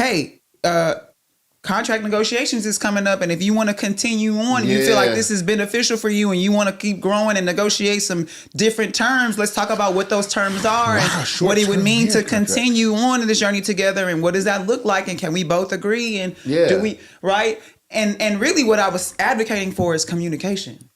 hey, contract negotiations is coming up, and if you want to continue on, you feel like this is beneficial for you, and you want to keep growing and negotiate some different terms, let's talk about what those terms are and what it would mean to continue on in this journey together, and what does that look like, and can we both agree, and do we, right? And really what I was advocating for is communication.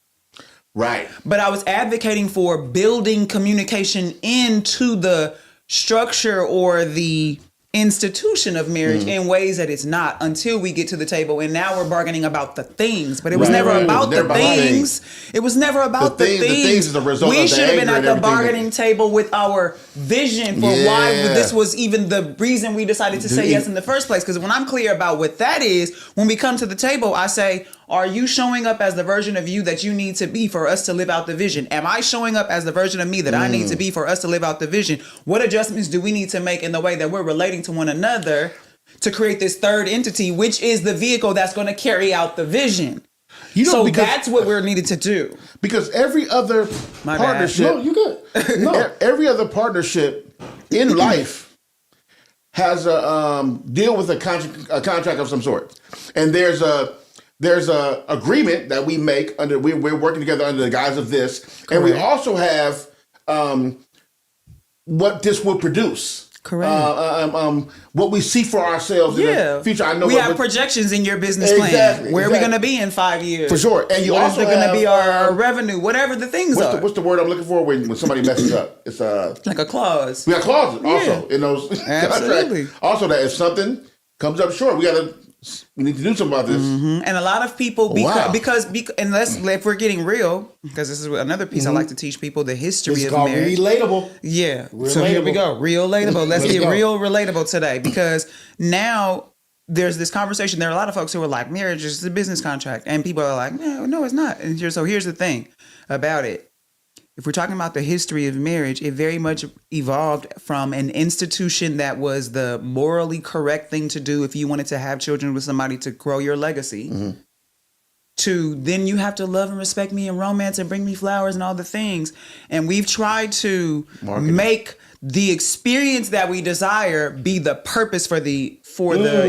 Right. But I was advocating for building communication into the structure or the institution of marriage in ways that it's not, until we get to the table, and now we're bargaining about the things, but it was never about the things. It was never about the things. The things is a result we should have been at the bargaining table with our vision for why this was even the reason we decided to say yes in the first place. Because when I'm clear about what that is, when we come to the table, I say, are you showing up as the version of you that you need to be for us to live out the vision? Am I showing up as the version of me that I need to be for us to live out the vision? What adjustments do we need to make in the way that we're relating to one another to create this third entity, which is the vehicle that's going to carry out the vision? So that's what we're needed to do. Because every other partnership, no, you good. No, every other partnership in life has a deal with a contract of some sort, and there's a agreement that we make under. We're working together under the guise of this, correct. And we also have what this will produce. Correct. What we see for ourselves in the future. I know we have projections in your business plan. Where are we going to be in 5 years? For sure. And you also going to be our revenue, whatever the things are. What's the word I'm looking for when somebody messes up? It's like a clause. We got clauses also in those contracts. Also, that if something comes up short, we need to do something about this. Mm-hmm. And a lot of people, because if we're getting real, because this is another piece I like to teach people, the history of marriage. Relatable. Yeah. So here we go. Relatable. Let's get real relatable today, because now there's this conversation. There are a lot of folks who are like, marriage is a business contract. And people are like, no, it's not. And here's the thing about it. If we're talking about the history of marriage, it very much evolved from an institution that was the morally correct thing to do if you wanted to have children with somebody to grow your legacy, to then you have to love and respect me and romance and bring me flowers and all the things. And we've tried to make the experience that we desire be the purpose for the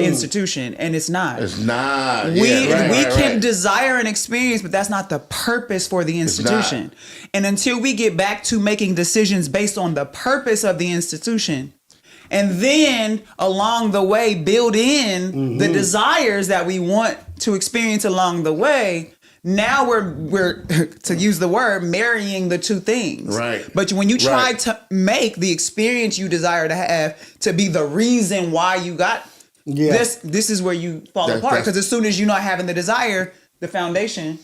institution, and it's not. It's not. We can desire an experience, but that's not the purpose for the institution. And until we get back to making decisions based on the purpose of the institution, and then along the way build in the desires that we want to experience along the way, now we're to use the word, marrying the two things. Right. But when you try to make the experience you desire to have to be the reason why you got this is where you fall apart. Because as soon as you're not having the desire, the foundation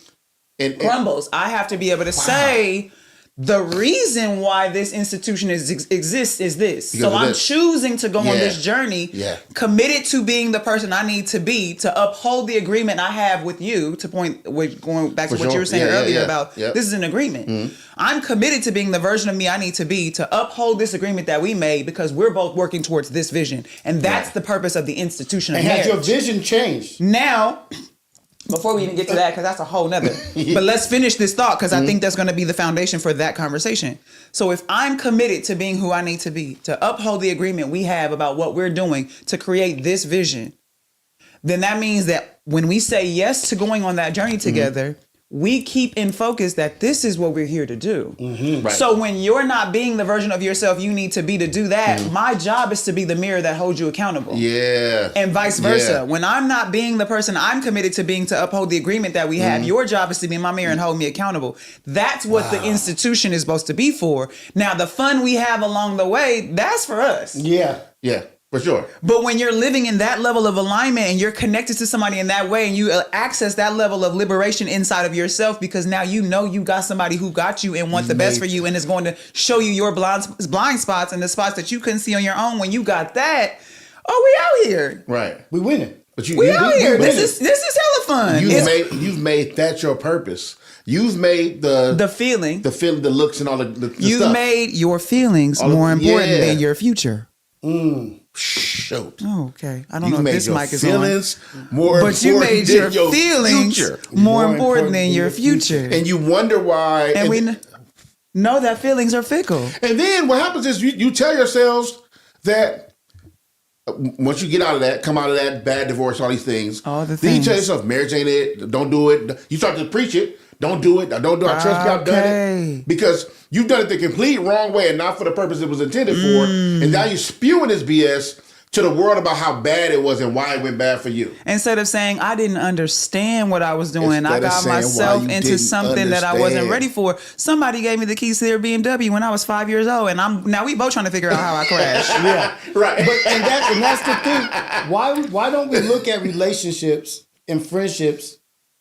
crumbles. I have to be able to say, the reason why this institution exists is this. So I'm choosing to go on this journey, committed to being the person I need to be to uphold the agreement I have with you, going back to what you were saying earlier about this is an agreement. I'm committed to being the version of me I need to be to uphold this agreement that we made, because we're both working towards this vision. And that's the purpose of the institution of marriage. And has your vision changed? Now, before we even get to that, because that's a whole nother. But let's finish this thought, because I think that's going to be the foundation for that conversation. So if I'm committed to being who I need to be, to uphold the agreement we have about what we're doing to create this vision, then that means that when we say yes to going on that journey together, we keep in focus that this is what we're here to do. Right. So when you're not being the version of yourself you need to be to do that, my job is to be the mirror that holds you accountable. Yeah. And vice versa. Yeah. When I'm not being the person I'm committed to being to uphold the agreement that we have, your job is to be my mirror and hold me accountable. That's what the institution is supposed to be for. Now, the fun we have along the way, that's for us. Yeah. Yeah. For sure. But when you're living in that level of alignment and you're connected to somebody in that way, and you access that level of liberation inside of yourself, because now you know you got somebody who got you and wants the best for you and is going to show you your blind spots and the spots that you couldn't see on your own. When you got that, we out here. Right. We winning. But we out here. This is hella fun. You've made that your purpose. You've made the feeling, the looks, and all the you've stuff. Made your feelings more important than your future. Shoot. Oh, okay. I don't know if this mic is on. But you made your feelings more important than your future. And you wonder why. And we know that feelings are fickle. And then what happens is you tell yourselves that once you get out of that, come out of that bad divorce, all these things. All the then things. you tell yourself, marriage ain't it. Don't do it. You start to preach it. Don't do it. Don't do it. Trust me, I've done it. Because you've done it the complete wrong way and not for the purpose it was intended for. And now you're spewing this BS to the world about how bad it was and why it went bad for you. Instead of saying, I didn't understand what I was doing. I got myself into something that I wasn't ready for. Somebody gave me the keys to their BMW when I was 5 years old. And now we both trying to figure out how I crashed. Yeah. Right. And that's the thing. Why don't we look at relationships and friendships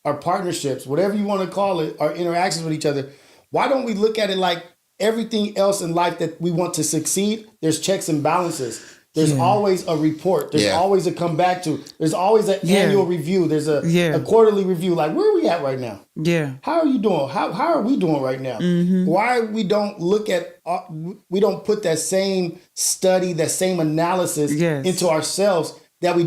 or partnerships, whatever you want to call it, or interactions with each other? Why don't we look at it like everything else in life that we want to succeed? There's checks and balances. There's always a report. There's always a come back to. There's always an annual review. There's a quarterly review. Like, where are we at right now? Yeah. How are you doing? How are we doing right now? Mm-hmm. Why we don't look at, we don't put that same study, that same analysis into ourselves that we